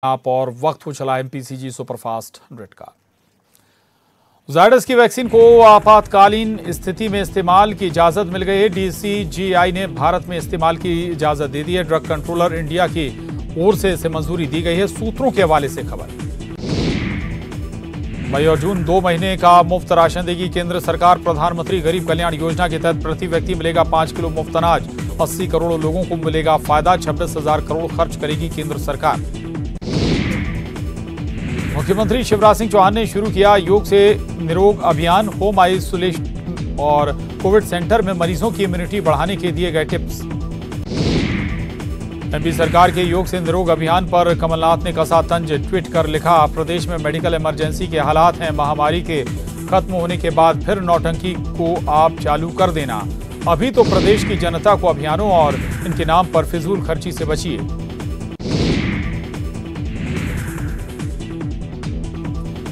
आप और वक्त को चला एमपीसीजी सुपरफास्ट 100 का। जायडस की वैक्सीन को आपातकालीन स्थिति में इस्तेमाल की इजाजत मिल गई है। डीसीजीआई ने भारत में इस्तेमाल की इजाजत दे दी है। ड्रग कंट्रोलर इंडिया की ओर से इसे मंजूरी दी गई है। सूत्रों के हवाले से खबर। मई और जून 2 महीने का मुफ्त राशन देगी केंद्र सरकार। प्रधानमंत्री गरीब कल्याण योजना के तहत प्रति व्यक्ति मिलेगा 5 किलो मुफ्त अनाज। 80 करोड़ लोगों को मिलेगा फायदा। 26,000 करोड़ खर्च करेगी केंद्र सरकार। मुख्यमंत्री शिवराज सिंह चौहान ने शुरू किया योग से निरोग अभियान। होम आइसोलेशन और कोविड सेंटर में मरीजों की इम्यूनिटी बढ़ाने के दिए गए टिप्स। एमपी सरकार के योग से निरोग अभियान पर कमलनाथ ने कसा तंज। ट्वीट कर लिखा, प्रदेश में मेडिकल इमरजेंसी के हालात हैं। महामारी के खत्म होने के बाद फिर नौटंकी को आप चालू कर देना। अभी तो प्रदेश की जनता को अभियानों और इनके नाम पर फिजूल खर्ची से बचिए।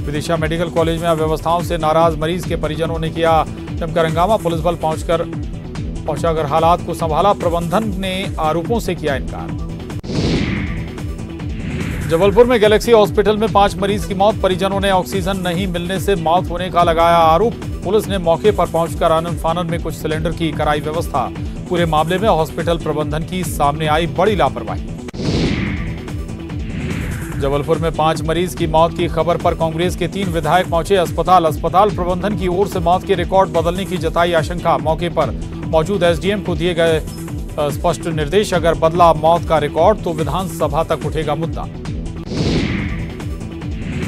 विदिशा मेडिकल कॉलेज में अव्यवस्थाओं से नाराज मरीज के परिजनों ने किया जमकर हंगामा। पुलिस बल पहुंचाकर हालात को संभाला। प्रबंधन ने आरोपों से किया इनकार। जबलपुर में गैलेक्सी हॉस्पिटल में 5 मरीज की मौत। परिजनों ने ऑक्सीजन नहीं मिलने से मौत होने का लगाया आरोप। पुलिस ने मौके पर पहुंचकर आनन फानन में कुछ सिलेंडर की कराई व्यवस्था। पूरे मामले में हॉस्पिटल प्रबंधन की सामने आई बड़ी लापरवाही। जबलपुर में 5 मरीज की मौत की खबर पर कांग्रेस के 3 विधायक पहुंचे अस्पताल प्रबंधन की ओर से मौत के रिकॉर्ड बदलने की जताई आशंका। मौके पर मौजूद एसडीएम को दिए गए स्पष्ट निर्देश। अगर बदला मौत का रिकॉर्ड तो विधानसभा तक उठेगा मुद्दा।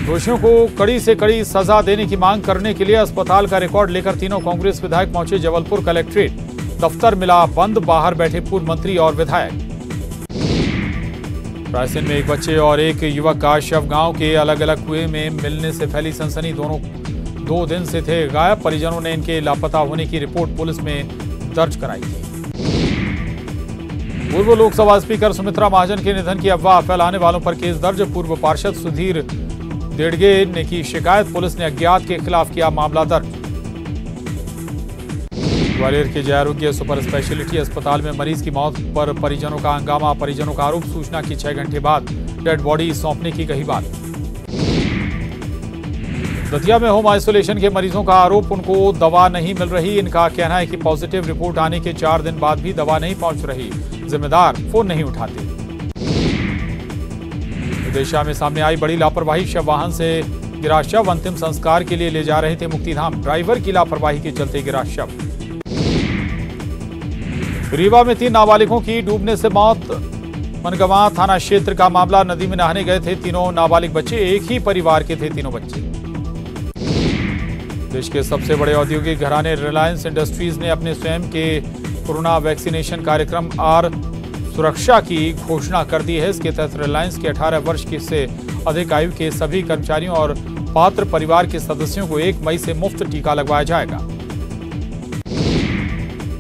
दोषियों को कड़ी से कड़ी सजा देने की मांग करने के लिए अस्पताल का रिकॉर्ड लेकर तीनों कांग्रेस विधायक पहुंचे जबलपुर कलेक्ट्रेट। दफ्तर मिला बंद, बाहर बैठे पूर्व मंत्री और विधायक। रायसेन में एक बच्चे और एक युवक का शव गांव के अलग अलग कुएं में मिलने से फैली सनसनी। दोनों 2 दिन से थे गायब। परिजनों ने इनके लापता होने की रिपोर्ट पुलिस में दर्ज कराई थी। पूर्व लोकसभा स्पीकर सुमित्रा महाजन के निधन की अफवाह फैलाने वालों पर केस दर्ज। पूर्व पार्षद सुधीर देड़गे ने की शिकायत। पुलिस ने अज्ञात के खिलाफ किया मामला दर्ज। ग्वालियर के जय आरोग्य सुपर स्पेशलिटी अस्पताल में मरीज की मौत पर परिजनों का हंगामा। परिजनों का आरोप, सूचना की 6 घंटे बाद डेड बॉडी सौंपने की कही बात। दतिया में होम आइसोलेशन के मरीजों का आरोप, उनको दवा नहीं मिल रही। इनका कहना है कि पॉजिटिव रिपोर्ट आने के 4 दिन बाद भी दवा नहीं पहुंच रही। जिम्मेदार फोन नहीं उठाते। विदिशा में सामने आई बड़ी लापरवाही। शव वाहन से गिरा शव। अंतिम संस्कार के लिए ले जा रहे थे मुक्तिधाम। ड्राइवर की लापरवाही के चलते गिरा शव। रीवा में 3 नाबालिगों की डूबने से मौत। मनगवा थाना क्षेत्र का मामला। नदी में नहाने गए थे तीनों नाबालिग बच्चे। एक ही परिवार के थे तीनों बच्चे। देश के सबसे बड़े औद्योगिक घराने रिलायंस इंडस्ट्रीज ने अपने स्वयं के कोरोना वैक्सीनेशन कार्यक्रम आर सुरक्षा की घोषणा कर दी है। इसके तहत रिलायंस के 18 वर्ष से अधिक आयु के सभी कर्मचारियों और पात्र परिवार के सदस्यों को 1 मई से मुफ्त टीका लगवाया जाएगा।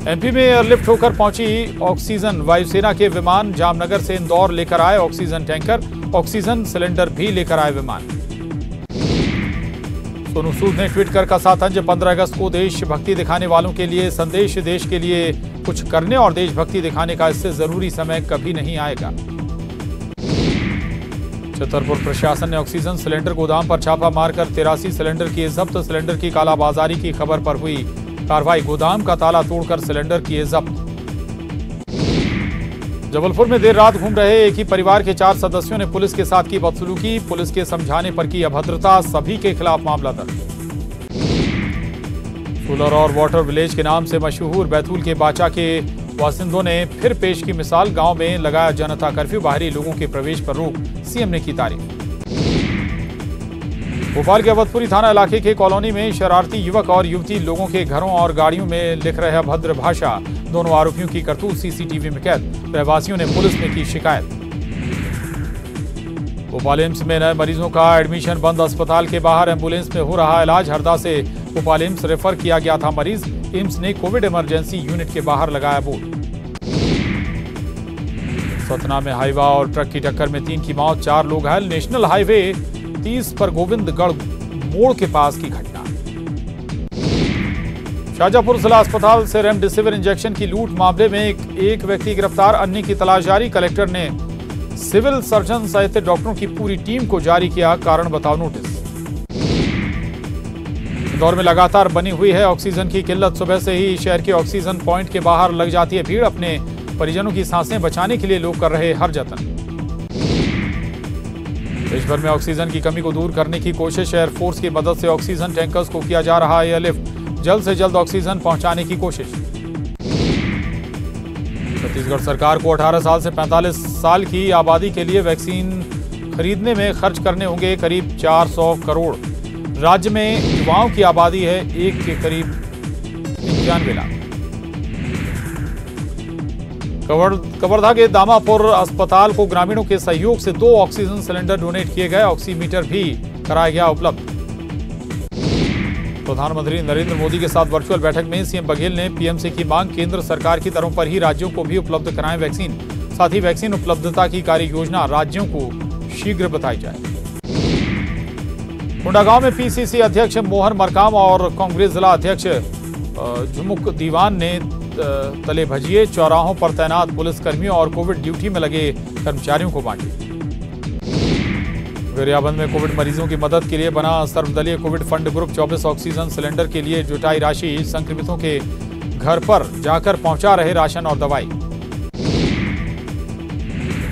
एमपी में एयरलिफ्ट होकर पहुंची ऑक्सीजन। वायुसेना के विमान जामनगर से इंदौर लेकर आए ऑक्सीजन टैंकर। ऑक्सीजन सिलेंडर भी लेकर आए विमान। सोनू सूद ने ट्वीट कर कसा तंज। 15 अगस्त को देशभक्ति दिखाने वालों के लिए संदेश। देश के लिए कुछ करने और देशभक्ति दिखाने का इससे जरूरी समय कभी नहीं आएगा। छतरपुर प्रशासन ने ऑक्सीजन सिलेंडर गोदाम पर छापा मारकर 83 सिलेंडर किए जब्त। सिलेंडर की कालाबाजारी की खबर पर हुई कार्रवाई। गोदाम का ताला तोड़कर सिलेंडर किए जब्त। जबलपुर में देर रात घूम रहे एक ही परिवार के 4 सदस्यों ने पुलिस के साथ की बदसलूकी। पुलिस के समझाने पर की अभद्रता। सभी के खिलाफ मामला दर्ज। सोलर और वाटर विलेज के नाम से मशहूर बैतूल के बाचा के वासिंदों ने फिर पेश की मिसाल। गांव में लगाया जनता कर्फ्यू। बाहरी लोगों के प्रवेश पर रोक। सीएम ने की तारीफ। भोपाल के अवधपुरी थाना इलाके के कॉलोनी में शरारती युवक और युवती लोगों के घरों और गाड़ियों में लिख रहे अभद्र भाषा। दोनों आरोपियों की करतूत सीसीटीवी में कैद। रहवासियों ने पुलिस में की शिकायत। भोपाल एम्स में नए मरीजों का एडमिशन बंद। अस्पताल के बाहर एम्बुलेंस में हो रहा इलाज। हरदा से भोपाल एम्स रेफर किया गया था मरीज। एम्स ने कोविड इमरजेंसी यूनिट के बाहर लगाया बोर्ड। सतना में हाईवा और ट्रक की टक्कर में 3 की मौत, 4 लोग घायल। नेशनल हाईवे 30 पर गोविंदगढ़ मोड़ के पास की घटना। शाहजहांपुर जिला अस्पताल से रेमडेसिविर इंजेक्शन की लूट मामले में एक व्यक्ति गिरफ्तार। अन्य की तलाश जारी। कलेक्टर ने सिविल सर्जन सहित डॉक्टरों की पूरी टीम को जारी किया कारण बताओ नोटिस। इंदौर में लगातार बनी हुई है ऑक्सीजन की किल्लत। सुबह से ही शहर के ऑक्सीजन पॉइंट के बाहर लग जाती है भीड़। अपने परिजनों की सांसें बचाने के लिए लोग कर रहे हर जतन। देश भर में ऑक्सीजन की कमी को दूर करने की कोशिश। एयरफोर्स की मदद से ऑक्सीजन टैंकर्स को किया जा रहा है एयरलिफ्ट। जल्द से जल्द ऑक्सीजन पहुंचाने की कोशिश। छत्तीसगढ़ सरकार को 18 साल से 45 साल की आबादी के लिए वैक्सीन खरीदने में खर्च करने होंगे करीब 400 करोड़। राज्य में युवाओं की आबादी है 1 के करीब 91 लाख। कवर्धा के दामापुर अस्पताल को ग्रामीणों के सहयोग से 2 ऑक्सीजन सिलेंडर डोनेट किए गए। ऑक्सीमीटर भी कराया गया उपलब्ध। प्रधानमंत्री नरेंद्र मोदी के साथ वर्चुअल बैठक में सीएम बघेल ने पीएम से की मांग। केंद्र सरकार की दरों पर ही राज्यों को भी उपलब्ध कराएं वैक्सीन। साथ ही वैक्सीन उपलब्धता की कार्य योजना राज्यों को शीघ्र बताई जाए। कोंडागांव में पीसीसी अध्यक्ष मोहन मरकाम और कांग्रेस जिला अध्यक्ष झुमुक दीवान ने तले भजिए चौराहों पर तैनात पुलिसकर्मियों और कोविड ड्यूटी में लगे कर्मचारियों को बांटी। गरियाबंद में कोविड मरीजों की मदद के लिए बना सर्वदलीय Covid fund group 24 oxygen cylinder के लिए जुटाई राशि। संक्रमितों के घर पर जाकर पहुंचा रहे राशन और दवाई।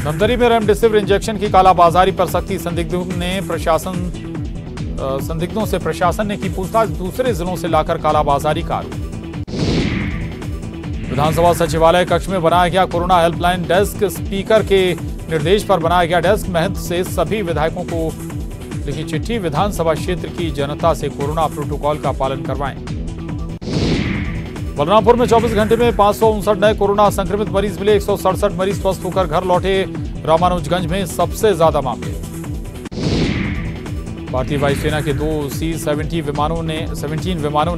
धमतरी में रेमडेसिविर इंजेक्शन की कालाबाजारी पर सख्ती। संदिग्धों से प्रशासन ने की पूछताछ। दूसरे जिलों से लाकर कालाबाजारी का आरोप। विधानसभा सचिवालय कक्ष में बनाया गया कोरोना हेल्पलाइन डेस्क। स्पीकर के निर्देश पर बनाया गया डेस्क। महंत से सभी विधायकों को लिखी चिट्ठी। विधानसभा क्षेत्र की जनता से कोरोना प्रोटोकॉल का पालन करवाएं। बलरामपुर में 24 घंटे में 559 नए कोरोना संक्रमित मरीज मिले। 167 मरीज स्वस्थ होकर घर लौटे। रामानुजगंज में सबसे ज्यादा मामले। भारतीय वायुसेना के 2 C-17 विमानों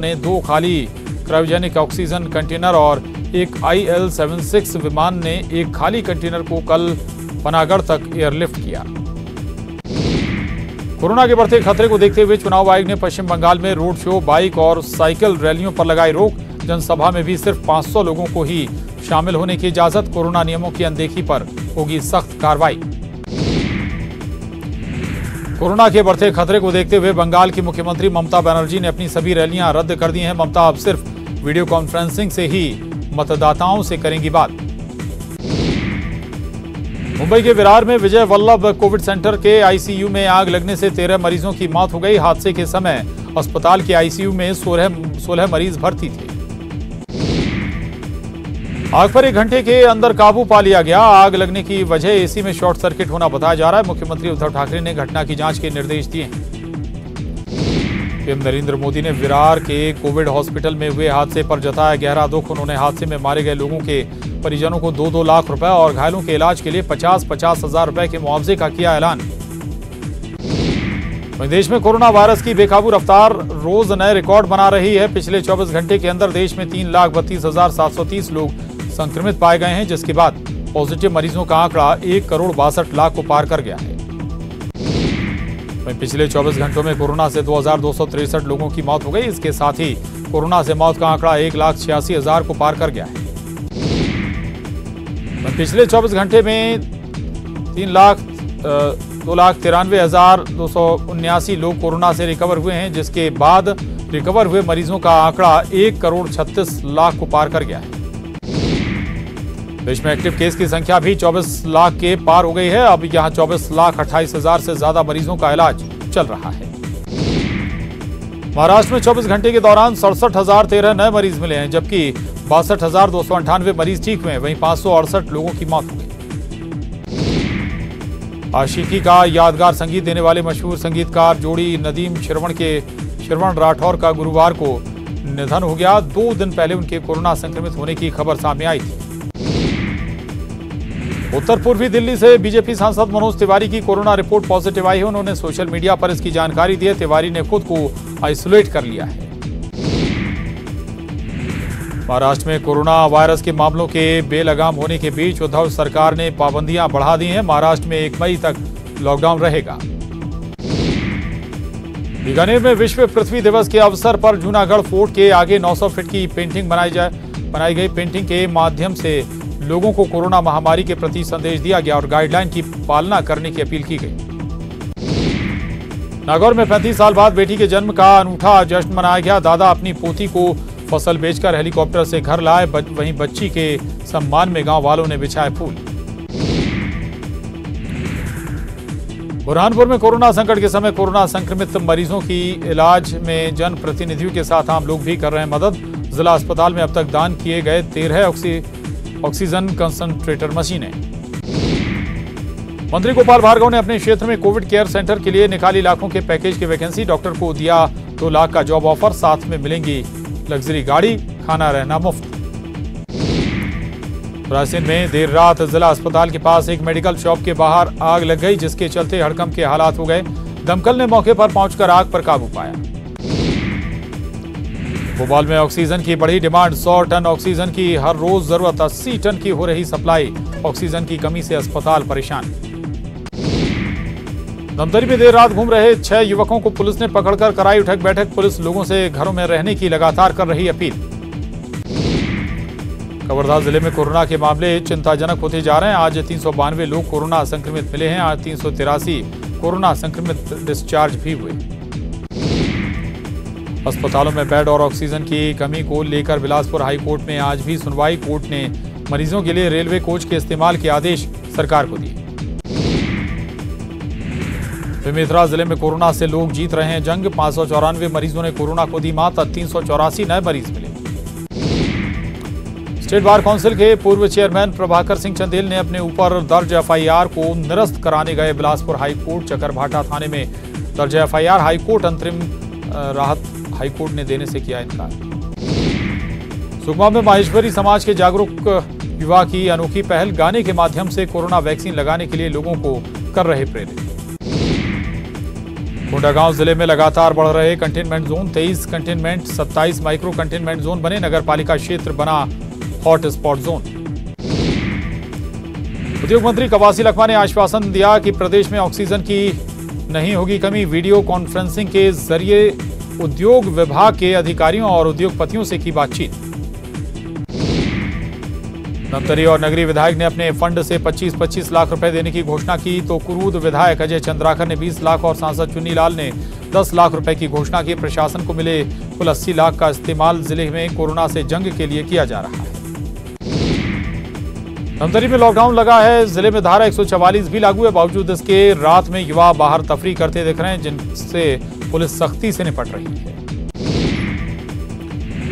ने 2 खाली क्रायोजेनिक ऑक्सीजन कंटेनर और एक IL-76 विमान ने एक खाली कंटेनर को कल पनागढ़ तक एयरलिफ्ट किया। कोरोना के बढ़ते खतरे को देखते हुए चुनाव आयोग ने पश्चिम बंगाल में रोड शो, बाइक और साइकिल रैलियों पर लगाई रोक। जनसभा में भी सिर्फ 500 लोगों को ही शामिल होने की इजाजत। कोरोना नियमों की अनदेखी पर होगी सख्त कार्रवाई। कोरोना के बढ़ते खतरे को देखते हुए बंगाल की मुख्यमंत्री ममता बनर्जी ने अपनी सभी रैलियां रद्द कर दी हैं। ममता अब सिर्फ वीडियो कॉन्फ्रेंसिंग से ही मतदाताओं से करेंगी बात। मुंबई के विरार में विजय वल्लभ कोविड सेंटर के आईसीयू में आग लगने से 13 मरीजों की मौत हो गई। हादसे के समय अस्पताल के आईसीयू में 16 मरीज भर्ती थे। आग पर 1 घंटे के अंदर काबू पा लिया गया। आग लगने की वजह एसी में शॉर्ट सर्किट होना बताया जा रहा है। मुख्यमंत्री उद्धव ठाकरे ने घटना की जांच के निर्देश दिए हैं। पीएम नरेंद्र मोदी ने विरार के कोविड हॉस्पिटल में हुए हादसे पर जताया गहरा दुख। उन्होंने हादसे में मारे गए लोगों के परिजनों को 2-2 लाख रुपए और घायलों के इलाज के लिए 50-50 हजार रुपए के मुआवजे का किया ऐलान। देश में कोरोना वायरस की बेकाबू रफ्तार रोज नए रिकॉर्ड बना रही है। पिछले 24 घंटे के अंदर देश में 3,32,730 लोग संक्रमित पाए गए हैं, जिसके बाद पॉजिटिव मरीजों का आंकड़ा 1,62,00,000 को पार कर गया है। पिछले 24 घंटों में कोरोना से 2,263 लोगों की मौत हो गई। इसके साथ ही कोरोना से मौत का आंकड़ा 1,86,000 को पार कर गया है। पिछले 24 घंटे में 2,93,279 लोग कोरोना से रिकवर हुए हैं, जिसके बाद रिकवर हुए मरीजों का आंकड़ा 1,36,00,000 को पार कर गया है। देश में एक्टिव केस की संख्या भी 24 लाख के पार हो गई है। अब यहां 24,28,000 से ज्यादा मरीजों का इलाज चल रहा है। महाराष्ट्र में 24 घंटे के दौरान 67,013 नए मरीज मिले हैं, जबकि 62,298 मरीज ठीक हुए। वहीं 568 लोगों की मौत हो गई। आशिकी का यादगार संगीत देने वाले मशहूर संगीतकार जोड़ी नदीम श्रवण राठौर का गुरुवार को निधन हो गया। 2 दिन पहले उनके कोरोना संक्रमित होने की खबर सामने आई थी। उत्तर पूर्वी दिल्ली से बीजेपी सांसद मनोज तिवारी की कोरोना रिपोर्ट पॉजिटिव आई है। उन्होंने सोशल मीडिया पर इसकी जानकारी दी है। तिवारी ने खुद को आइसोलेट कर लिया है। महाराष्ट्र में कोरोना वायरस के मामलों के बेलगाम होने के बीच उद्धव सरकार ने पाबंदियां बढ़ा दी हैं। महाराष्ट्र में 1 मई तक लॉकडाउन रहेगा। बीकानेर में विश्व पृथ्वी दिवस के अवसर पर जूनागढ़ फोर्ट के आगे 900 फीट की पेंटिंग बनाई गई। पेंटिंग के माध्यम से लोगों को कोरोना महामारी के प्रति संदेश दिया गया और गाइडलाइन की पालना करने की अपील की गई। नागौर में 35 साल बाद बेटी के जन्म का अनूठा जश्न मनाया गया। दादा अपनी पोती को फसल बेचकर हेलीकॉप्टर से घर लाए, वहीं बच्ची के सम्मान में गांव वालों ने बिछाए फूल। बुरहानपुर में कोरोना संकट के समय कोरोना संक्रमित मरीजों की इलाज में जनप्रतिनिधियों के साथ आम लोग भी कर रहे हैं मदद। जिला अस्पताल में अब तक दान किए गए 13 ऑक्सीजन कंसंट्रेटर मशीनें। मंत्री गोपाल भार्गव ने अपने क्षेत्र में कोविड केयर सेंटर के लिए निकाली लाखों के पैकेज की वैकेंसी। डॉक्टर को दिया 2 लाख का जॉब ऑफर, साथ में मिलेंगी लग्जरी गाड़ी, खाना रहना मुफ्त। रायसेन में देर रात जिला अस्पताल के पास एक मेडिकल शॉप के बाहर आग लग गई, जिसके चलते हड़कंप के हालात हो गए। दमकल ने मौके पर पहुंचकर आग पर काबू पाया। भोपाल में ऑक्सीजन की बड़ी डिमांड, 100 टन ऑक्सीजन की हर रोज जरूरत, 80 टन की हो रही सप्लाई। ऑक्सीजन की कमी से अस्पताल परेशान। धमतरी में देर रात घूम रहे 6 युवकों को पुलिस ने पकड़कर कराई उठक बैठक। पुलिस लोगों से घरों में रहने की लगातार कर रही अपील। कवर्धा जिले में कोरोना के मामले चिंताजनक होते जा रहे हैं। आज 392 लोग कोरोना संक्रमित मिले हैं। आज 383 कोरोना संक्रमित डिस्चार्ज भी हुए। अस्पतालों में बेड और ऑक्सीजन की कमी को लेकर बिलासपुर हाईकोर्ट में आज भी सुनवाई। कोर्ट ने मरीजों के लिए रेलवे कोच के इस्तेमाल के आदेश सरकार को दिए। बेमेतरा जिले में कोरोना से लोग जीत रहे हैं जंग। 594 मरीजों ने कोरोना को दी मात, 384 नए मरीज मिले। स्टेट बार काउंसिल के पूर्व चेयरमैन प्रभाकर सिंह चंदेल ने अपने ऊपर दर्ज एफआईआर को निरस्त कराने गए बिलासपुर हाईकोर्ट। चकरभाटा थाने में दर्ज एफआईआर हाईकोर्ट अंतरिम राहत हाईकोर्ट ने देने से किया इनकार। सुकमा में माहेश्वरी समाज के जागरूक युवा की अनोखी पहल, गाने के माध्यम से कोरोना वैक्सीन लगाने के लिए लोगों को कर रहे प्रेरित। कोंडागांव जिले में लगातार बढ़ रहे containment zone, 23 containment, 27 micro containment zone बने। नगर पालिका क्षेत्र बना हॉट स्पॉट जोन। उद्योग मंत्री कवासी लखमा ने आश्वासन दिया कि प्रदेश में ऑक्सीजन की नहीं होगी कमी। वीडियो कॉन्फ्रेंसिंग के जरिए उद्योग विभाग के अधिकारियों और उद्योगपतियों से की बातचीत। धमतरी और नगरी विधायक ने अपने फंड से 25-25 लाख रुपए देने की घोषणा की, तो कुरूद विधायक अजय चंद्राकर ने 20 लाख और सांसद चुन्नी लाल ने 10 लाख रुपए की घोषणा की। प्रशासन को मिले कुल 80 लाख का इस्तेमाल जिले में कोरोना से जंग के लिए किया जा रहा है। धमतरी में लॉकडाउन लगा है। जिले में धारा 144 भी लागू है। बावजूद इसके रात में युवा बाहर तफरी करते दिख रहे हैं, जिनसे पुलिस सख्ती से निपट रही है।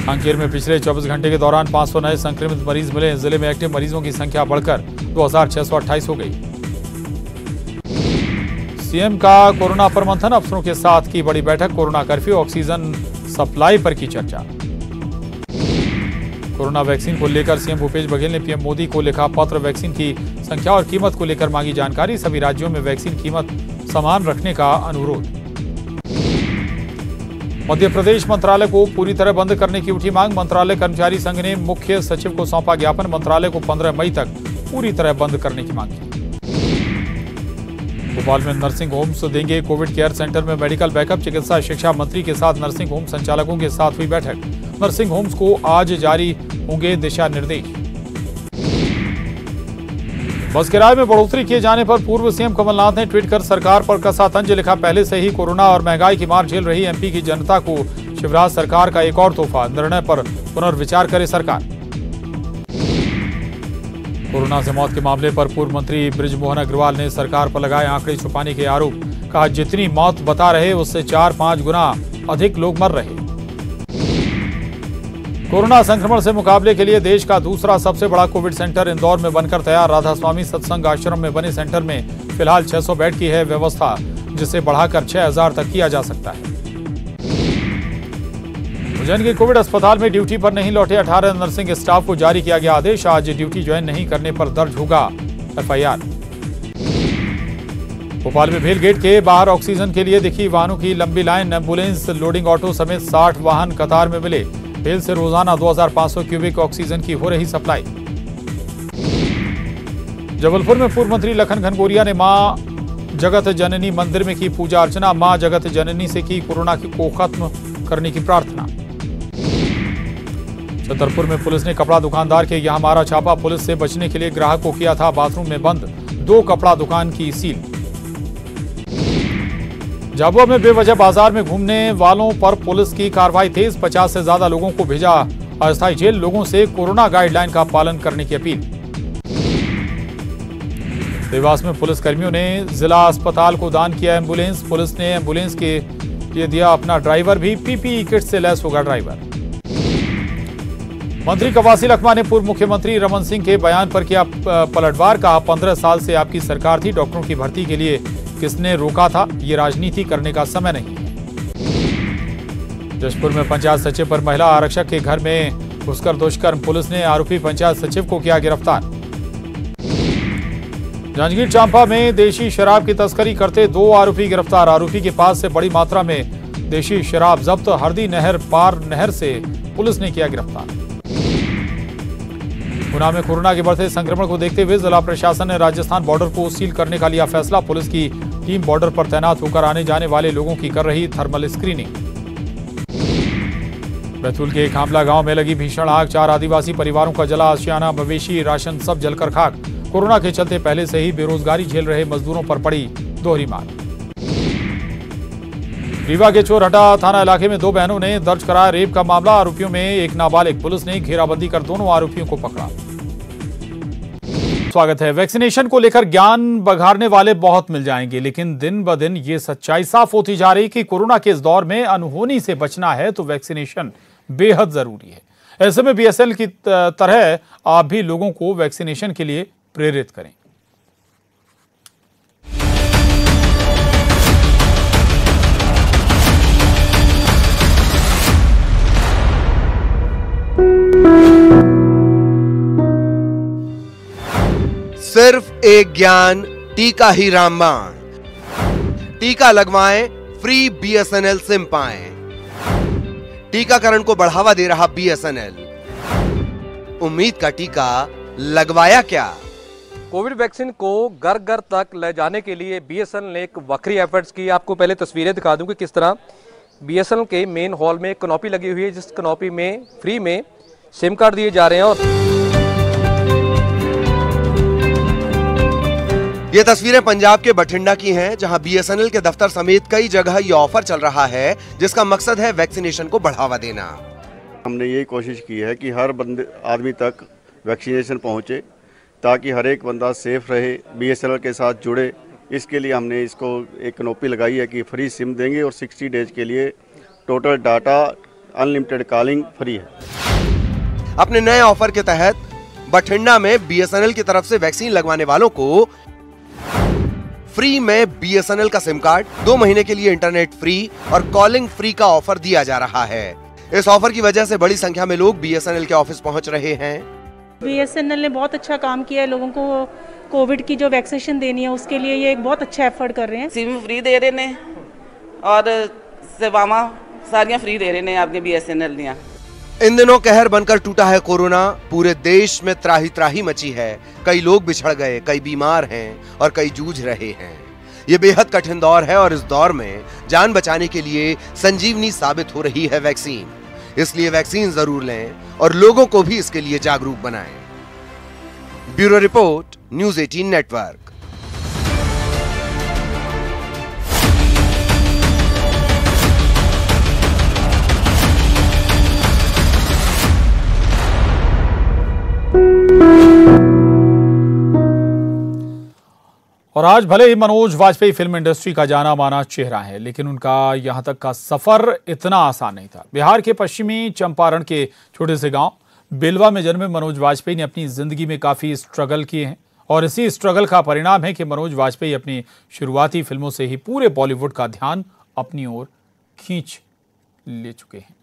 कांकेर में पिछले 24 घंटे के दौरान 500 नए संक्रमित मरीज मिले। जिले में एक्टिव मरीजों की संख्या बढ़कर 2628 हो गई। सीएम का कोरोना पर मंथन, अफसरों के साथ की बड़ी बैठक। कोरोना कर्फ्यू, ऑक्सीजन सप्लाई पर की चर्चा। कोरोना वैक्सीन को लेकर सीएम भूपेश बघेल ने पीएम मोदी को लिखा पत्र। वैक्सीन की संख्या और कीमत को लेकर मांगी जानकारी। सभी राज्यों में वैक्सीन कीमत समान रखने का अनुरोध। मध्य प्रदेश मंत्रालय को पूरी तरह बंद करने की उठी मांग। मंत्रालय कर्मचारी संघ ने मुख्य सचिव को सौंपा ज्ञापन। मंत्रालय को 15 मई तक पूरी तरह बंद करने की मांग की। भोपाल में नर्सिंग होम्स देंगे कोविड केयर सेंटर में मेडिकल बैकअप। चिकित्सा शिक्षा मंत्री के साथ नर्सिंग होम संचालकों के साथ हुई बैठक। नर्सिंग होम्स को आज जारी होंगे दिशा निर्देश। बस किराए में बढ़ोतरी किए जाने पर पूर्व सीएम कमलनाथ ने ट्वीट कर सरकार पर कसा तंज। लिखा, पहले से ही कोरोना और महंगाई की मार झेल रही एमपी की जनता को शिवराज सरकार का एक और तोहफा। निर्णय पर पुनर्विचार करे सरकार। कोरोना से मौत के मामले पर पूर्व मंत्री बृजमोहन अग्रवाल ने सरकार पर लगाए आंकड़े छुपाने के आरोप। कहा, जितनी मौत बता रहे उससे 4-5 गुना अधिक लोग मर रहे। कोरोना संक्रमण से मुकाबले के लिए देश का दूसरा सबसे बड़ा कोविड सेंटर इंदौर में बनकर तैयार। राधा स्वामी सत्संग आश्रम में बने सेंटर में फिलहाल 600 बेड की है व्यवस्था, जिसे बढ़ाकर 6000 तक किया जा सकता है। उज्जैन के कोविड अस्पताल में ड्यूटी पर नहीं लौटे 18 नर्सिंग स्टाफ को जारी किया गया आदेश। आज ड्यूटी ज्वाइन नहीं करने पर दर्ज होगा एफआईआर। भोपाल में भेल गेट के बाहर ऑक्सीजन के लिए दिखी वाहनों की लंबी लाइन। एम्बुलेंस, लोडिंग ऑटो समेत 60 वाहन कतार में मिले। भेल से रोजाना 2500 क्यूबिक ऑक्सीजन की हो रही सप्लाई। जबलपुर में पूर्व मंत्री लखन घनघोरिया ने मां जगत जननी मंदिर में की पूजा अर्चना। मां जगत जननी से की कोरोना को खत्म करने की प्रार्थना। छतरपुर में पुलिस ने कपड़ा दुकानदार के यहां मारा छापा। पुलिस से बचने के लिए ग्राहक को किया था बाथरूम में बंद। 2 कपड़ा दुकान की सील। झाबुआ में बेवजह बाजार में घूमने वालों पर पुलिस की कार्रवाई तेज। 50 से ज्यादा लोगों को भेजा अस्थायी जेल। लोगों से कोरोना गाइडलाइन का पालन करने की अपील। देवास में पुलिस कर्मियों ने जिला अस्पताल को दान किया एम्बुलेंस। पुलिस ने एम्बुलेंस के लिए दिया अपना ड्राइवर भी। पीपीई किट से लैस होगा ड्राइवर। मंत्री कवासी लखमा ने पूर्व मुख्यमंत्री रमन सिंह के बयान पर किया पलटवार। कहा 15 साल से आपकी सरकार थी, डॉक्टरों की भर्ती के लिए किसने रोका था? ये राजनीति करने का समय नहीं है। जशपुर में पंचायत सचिव पर महिला आरक्षक के घर में घुसकर दुष्कर्म। पुलिस ने आरोपी पंचायत सचिव को किया गिरफ्तार। जांजगीर चांपा में देशी शराब की तस्करी करते 2 आरोपी गिरफ्तार। आरोपी के पास से बड़ी मात्रा में देशी शराब जब्त। हरदी नहर पार नहर से पुलिस ने किया गिरफ्तार। गुना में कोरोना के बढ़ते संक्रमण को देखते हुए जिला प्रशासन ने राजस्थान बॉर्डर को सील करने का लिया फैसला। पुलिस की टीम बॉर्डर पर तैनात होकर आने जाने वाले लोगों की कर रही थर्मल स्क्रीनिंग। बैतूल के खामला गांव में लगी भीषण आग। 4 आदिवासी परिवारों का जला आशियाना, मवेशी, राशन सब जलकर खाक। कोरोना के चलते पहले से ही बेरोजगारी झेल रहे मजदूरों पर पड़ी दोहरी मार। रीवा के चोरहटा थाना इलाके में 2 बहनों ने दर्ज कराया रेप का मामला। आरोपियों में एक नाबालिग। पुलिस ने घेराबंदी कर दोनों आरोपियों को पकड़ा। स्वागत है। वैक्सीनेशन को लेकर ज्ञान बघारने वाले बहुत मिल जाएंगे, लेकिन दिन ब दिन ये सच्चाई साफ होती जा रही कि कोरोना के इस दौर में अनहोनी से बचना है तो वैक्सीनेशन बेहद जरूरी है। ऐसे में बीएसएनएल की तरह आप भी लोगों को वैक्सीनेशन के लिए प्रेरित करें। सिर्फ एक ज्ञान, टीका ही रामबाण। टीका लगवाएं, फ्री बीएसएनएल सिम पाएं। टीकाकरण को बढ़ावा दे रहा बीएसएनएल। उम्मीद का टीका लगवाया क्या? कोविड वैक्सीन को घर घर तक ले जाने के लिए बीएसएनएल ने एक वक्री एफर्ट्स की। आपको पहले तस्वीरें दिखा दूं कि किस तरह बीएसएनएल के मेन हॉल में एक कनोपी लगी हुई है, जिस कनोपी में फ्री में सिम कार्ड दिए जा रहे हैं। और ये तस्वीरें पंजाब के बठिंडा की हैं, जहां बीएसएनएल के दफ्तर समेत कई जगह ये ऑफर चल रहा है, जिसका मकसद है वैक्सीनेशन को बढ़ावा देना। हमने ये कोशिश की है कि हर आदमी तक वैक्सीनेशन पहुंचे, ताकि हर एक बंदा सेफ रहे, बीएसएनएल के साथ जुड़े। इसके लिए हमने इसको एक कनोपी लगाई है कि फ्री सिम देंगे और 60 डेज के लिए total data unlimited calling free है। अपने नए ऑफर के तहत बठिंडा में बीएसएनएल की तरफ से वैक्सीन लगवाने वालों को फ्री में बीएसएनएल का सिम कार्ड, 2 महीने के लिए इंटरनेट फ्री और कॉलिंग फ्री का ऑफर दिया जा रहा है। इस ऑफर की वजह से बड़ी संख्या में लोग बीएसएनएल के ऑफिस पहुंच रहे हैं। बीएसएनएल ने बहुत अच्छा काम किया है। लोगों को कोविड की जो वैक्सीनेशन देनी है उसके लिए ये एक बहुत अच्छा एफर्ट कर रहे हैं। सिम फ्री दे रहे हैं और सेवावां सारियां फ्री दे रहे हैं आपके बीएसएनएल दियां। इन दिनों कहर बनकर टूटा है कोरोना। पूरे देश में त्राही त्राही मची है। कई लोग बिछड़ गए, कई बीमार हैं और कई जूझ रहे हैं। ये बेहद कठिन दौर है और इस दौर में जान बचाने के लिए संजीवनी साबित हो रही है वैक्सीन। इसलिए वैक्सीन जरूर लें और लोगों को भी इसके लिए जागरूक बनाएं। Bureau report, news 18 network. और आज भले ही मनोज वाजपेयी फिल्म इंडस्ट्री का जाना माना चेहरा है, लेकिन उनका यहां तक का सफर इतना आसान नहीं था। बिहार के पश्चिमी चंपारण के छोटे से गांव बेलवा में जन्मे मनोज वाजपेयी ने अपनी जिंदगी में काफी स्ट्रगल किए हैं और इसी स्ट्रगल का परिणाम है कि मनोज वाजपेयी अपनी शुरुआती फिल्मों से ही पूरे बॉलीवुड का ध्यान अपनी ओर खींच ले चुके हैं।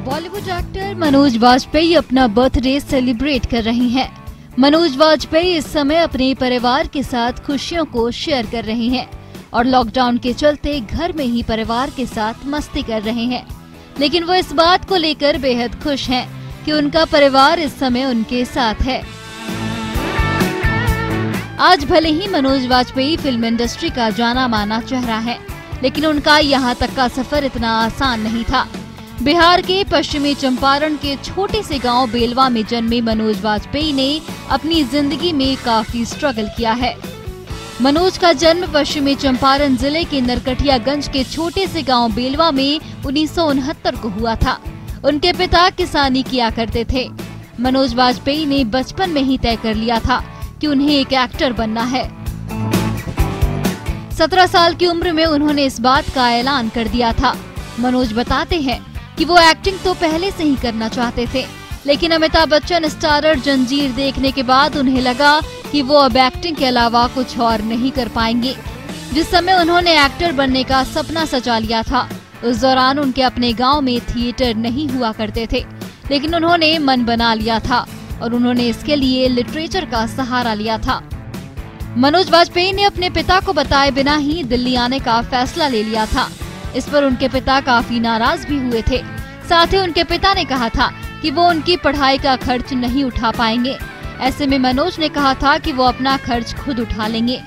बॉलीवुड एक्टर मनोज वाजपेयी अपना बर्थडे सेलिब्रेट कर रहे हैं। मनोज वाजपेयी इस समय अपने परिवार के साथ खुशियों को शेयर कर रहे हैं और लॉकडाउन के चलते घर में ही परिवार के साथ मस्ती कर रहे हैं। लेकिन वो इस बात को लेकर बेहद खुश हैं कि उनका परिवार इस समय उनके साथ है। आज भले ही मनोज वाजपेयी फिल्म इंडस्ट्री का जाना माना चेहरा है, लेकिन उनका यहाँ तक का सफर इतना आसान नहीं था। बिहार के पश्चिमी चंपारण के छोटे से गांव बेलवा में जन्मे मनोज वाजपेयी ने अपनी जिंदगी में काफी स्ट्रगल किया है। मनोज का जन्म पश्चिमी चंपारण जिले के नरकटियागंज के छोटे से गांव बेलवा में 1969 को हुआ था। उनके पिता किसानी किया करते थे। मनोज वाजपेयी ने बचपन में ही तय कर लिया था कि उन्हें एक एक्टर बनना है। 17 साल की उम्र में उन्होंने इस बात का ऐलान कर दिया था। मनोज बताते हैं कि वो एक्टिंग तो पहले से ही करना चाहते थे, लेकिन अमिताभ बच्चन स्टारर जंजीर देखने के बाद उन्हें लगा कि वो अब एक्टिंग के अलावा कुछ और नहीं कर पाएंगे। जिस समय उन्होंने एक्टर बनने का सपना सजा लिया था, उस दौरान उनके अपने गांव में थिएटर नहीं हुआ करते थे, लेकिन उन्होंने मन बना लिया था और उन्होंने इसके लिए लिटरेचर का सहारा लिया था। मनोज वाजपेयी ने अपने पिता को बताए बिना ही दिल्ली आने का फैसला ले लिया था। इस पर उनके पिता काफी नाराज भी हुए थे। साथ ही उनके पिता ने कहा था कि वो उनकी पढ़ाई का खर्च नहीं उठा पाएंगे। ऐसे में मनोज ने कहा था कि वो अपना खर्च खुद उठा लेंगे।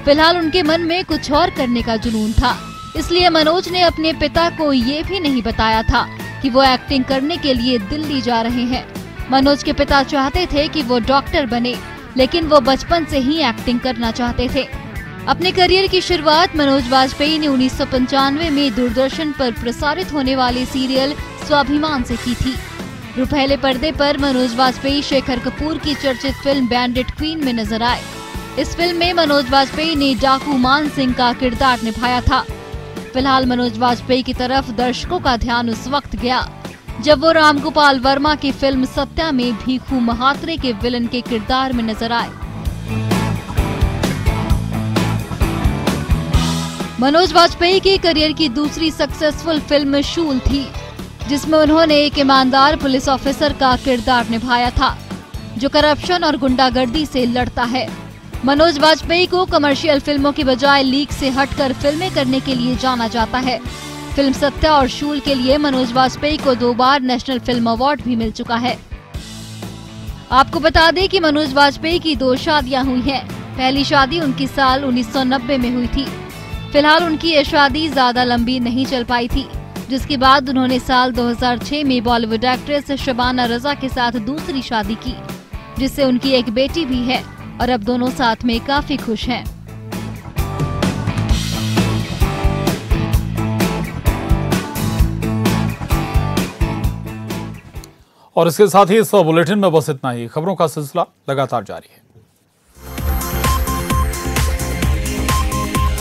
फिलहाल उनके मन में कुछ और करने का जुनून था, इसलिए मनोज ने अपने पिता को ये भी नहीं बताया था कि वो एक्टिंग करने के लिए दिल्ली जा रहे हैं। मनोज के पिता चाहते थे कि वो डॉक्टर बने, लेकिन वो बचपन से ही एक्टिंग करना चाहते थे। अपने करियर की शुरुआत मनोज वाजपेयी ने 1995 में दूरदर्शन पर प्रसारित होने वाले सीरियल स्वाभिमान से की थी। रुपहले पर्दे पर मनोज वाजपेयी शेखर कपूर की चर्चित फिल्म बैंडिट क्वीन में नजर आए। इस फिल्म में मनोज वाजपेयी ने डाकू मान सिंह का किरदार निभाया था। फिलहाल मनोज वाजपेयी की तरफ दर्शकों का ध्यान उस वक्त गया जब वो रामगोपाल वर्मा की फिल्म सत्या में भीखू महात्रे के विलन के किरदार में नजर आए। मनोज वाजपेयी के करियर की दूसरी सक्सेसफुल फिल्म शूल थी, जिसमें उन्होंने एक ईमानदार पुलिस ऑफिसर का किरदार निभाया था जो करप्शन और गुंडागर्दी से लड़ता है। मनोज वाजपेयी को कमर्शियल फिल्मों की बजाय लीक से हटकर फिल्में करने के लिए जाना जाता है। फिल्म सत्या और शूल के लिए मनोज वाजपेयी को 2 बार नेशनल फिल्म अवार्ड भी मिल चुका है। आपको बता दें कि मनोज वाजपेयी की 2 शादियां हुई हैं। पहली शादी उनकी साल 1990 में हुई थी। फिलहाल उनकी ये शादी ज्यादा लंबी नहीं चल पाई थी, जिसके बाद उन्होंने साल 2006 में बॉलीवुड एक्ट्रेस शबाना रजा के साथ दूसरी शादी की, जिससे उनकी एक बेटी भी है और अब दोनों साथ में काफी खुश हैं। और इसके साथ ही इस बुलेटिन में बस इतना ही। खबरों का सिलसिला लगातार जारी है।